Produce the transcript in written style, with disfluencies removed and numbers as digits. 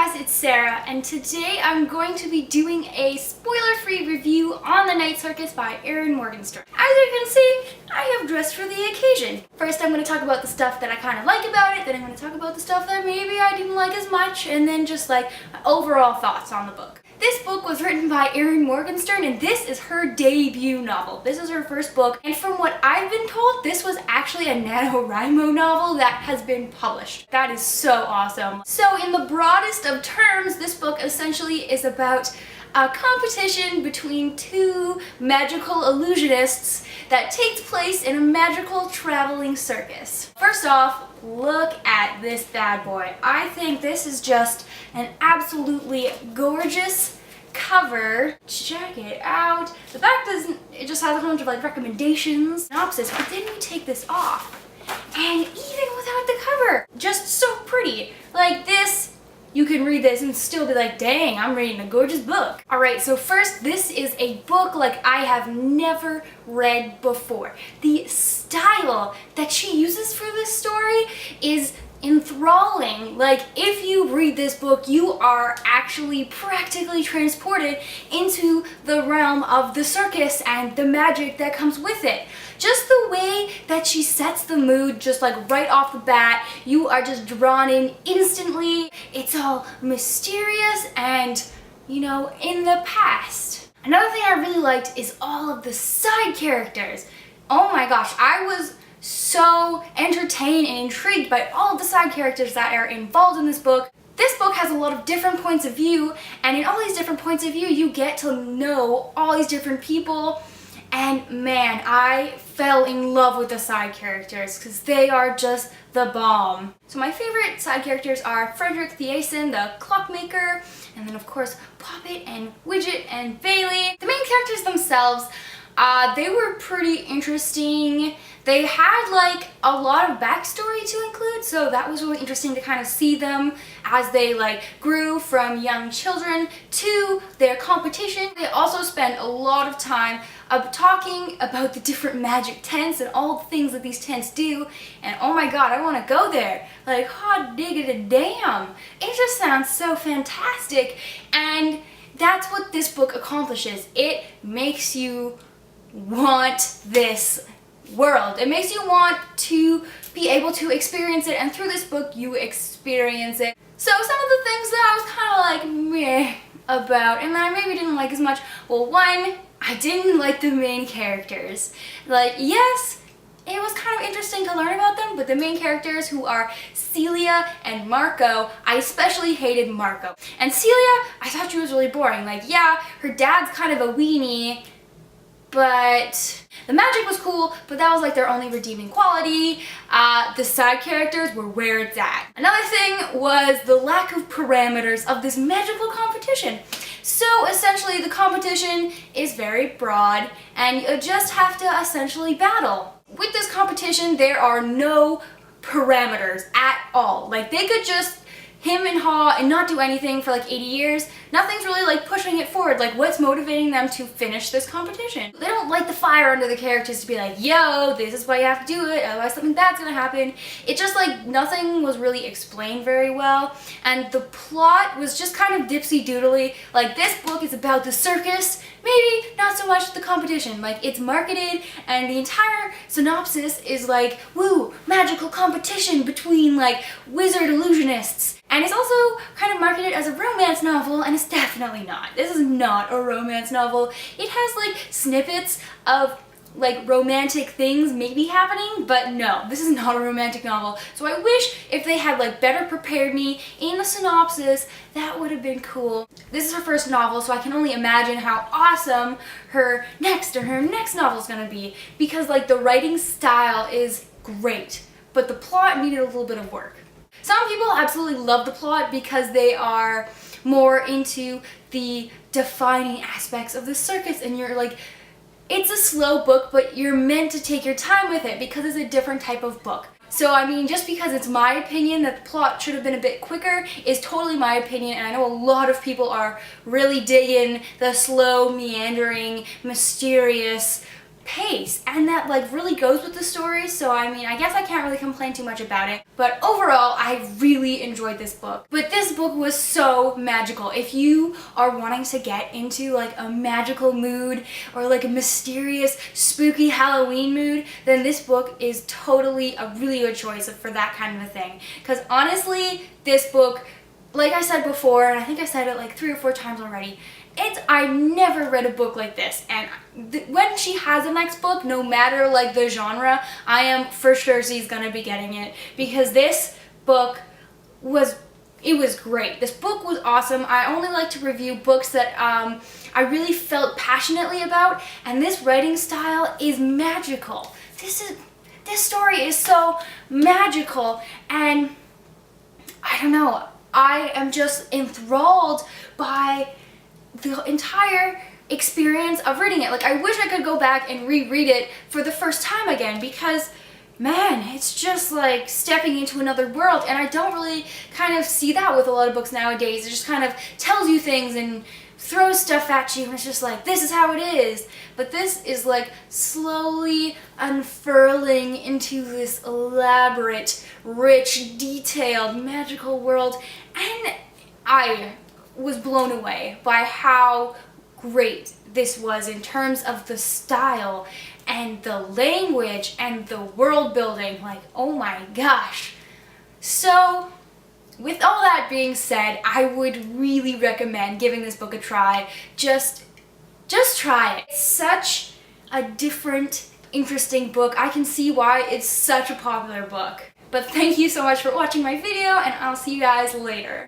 guys, it's Sarah, and today I'm going to be doing a spoiler-free review on The Night Circus by Erin Morgenstern. As you can see, I have dressed for the occasion. First, I'm going to talk about the stuff that I kind of like about it, then I'm going to talk about the stuff that maybe I didn't like as much, and then just like overall thoughts on the book. This book was written by Erin Morgenstern, and this is her debut novel. This is her first book, and from what I've been told, this was actually a NaNoWriMo novel that has been published. That is so awesome. So in the broadest of terms, this book essentially is about a competition between two magical illusionists that takes place in a magical traveling circus. First off, look at this bad boy. I think this is just an absolutely gorgeous cover. Check it out. The back it just has a bunch of like recommendations, synopsis, but then we take this off. And even without the cover, just so pretty. Like this, you can read this and still be like, dang, I'm reading a gorgeous book. Alright, so first, this is a book like I have never read before. The style that she uses for this story is enthralling. Like, if you read this book, you are actually practically transported into the realm of the circus and the magic that comes with it. Just the way that she sets the mood, just like right off the bat, you are just drawn in instantly. It's all mysterious and, you know, in the past. Another thing I really liked is all of the side characters. Oh my gosh, I was so entertained and intrigued by all of the side characters that are involved in this book. This book has a lot of different points of view, and in all these different points of view, you get to know all these different people. And man, I fell in love with the side characters because they are just the bomb. So my favorite side characters are Frederick Thiessen, the clockmaker, and then of course Poppet and Widget and Bailey. The main characters themselves, they were pretty interesting. They had like a lot of backstory to include, so that was really interesting to kind of see them as they like grew from young children to their competition. They also spent a lot of time talking about the different magic tents and all the things that these tents do, and oh my god, I want to go there. Like, hot diggity damn. It just sounds so fantastic, and that's what this book accomplishes. It makes you want this world. It makes you want to be able to experience it, and through this book you experience it. So some of the things that I was kind of like meh about and that I maybe didn't like as much, well, one, I didn't like the main characters. Like, yes, it was kind of interesting to learn about them, but the main characters, who are Celia and Marco, I especially hated Marco. And Celia, I thought she was really boring. Like, yeah, her dad's kind of a weenie, but the magic was cool, but that was like their only redeeming quality. The side characters were where it's at. Another thing was the lack of parameters of this magical competition. So essentially the competition is very broad and you just have to essentially battle. With this competition, there are no parameters at all. Like, they could just him and haw and not do anything for like 80 years. Nothing's really like pushing it forward. Like, what's motivating them to finish this competition? They don't light the fire under the characters to be like, yo, this is why you have to do it, otherwise something bad's gonna happen. It just like, nothing was really explained very well, and the plot was just kind of dipsy-doodly. Like, this book is about the circus, maybe not so much the competition. Like, it's marketed and the entire synopsis is like, woo, magical competition between like wizard illusionists. And it's also kind of marketed as a romance novel, and it's definitely not. This is not a romance novel. It has like snippets of like romantic things maybe happening, but no, this is not a romantic novel. So I wish if they had like better prepared me in the synopsis, that would have been cool. This is her first novel, so I can only imagine how awesome her next novel is gonna be, because like the writing style is great, but the plot needed a little bit of work. Some people absolutely love the plot because they are more into the defining aspects of the circus, and you're like, it's a slow book, but you're meant to take your time with it because it's a different type of book. So I mean, just because it's my opinion that the plot should have been a bit quicker is totally my opinion, and I know a lot of people are really digging the slow, meandering, mysterious pace and that like really goes with the story. So I mean, I guess I can't really complain too much about it, but overall I really enjoyed this book. But this book was so magical. If you are wanting to get into like a magical mood or like a mysterious spooky Halloween mood, then this book is totally a really good choice for that kind of a thing. Because honestly, this book, like I said before, and I think I said it like 3 or 4 times already, I've never read a book like this, and when she has a next book, no matter like the genre, I am for sure she's gonna be getting it, because this book was great. This book was awesome. I only like to review books that I really felt passionately about, and this writing style is magical. This story is so magical, and I don't know, I am just enthralled by the entire experience of reading it. Like, I wish I could go back and reread it for the first time again, because man, it's just like stepping into another world, and I don't really kind of see that with a lot of books nowadays. It just kind of tells you things and throws stuff at you, and it's just like, this is how it is. But this is like slowly unfurling into this elaborate, rich, detailed, magical world, and I was blown away by how great this was in terms of the style and the language and the world building. Like, oh my gosh. So with all that being said, I would really recommend giving this book a try. Just try it. It's such a different, interesting book. I can see why it's such a popular book. But thank you so much for watching my video, and I'll see you guys later.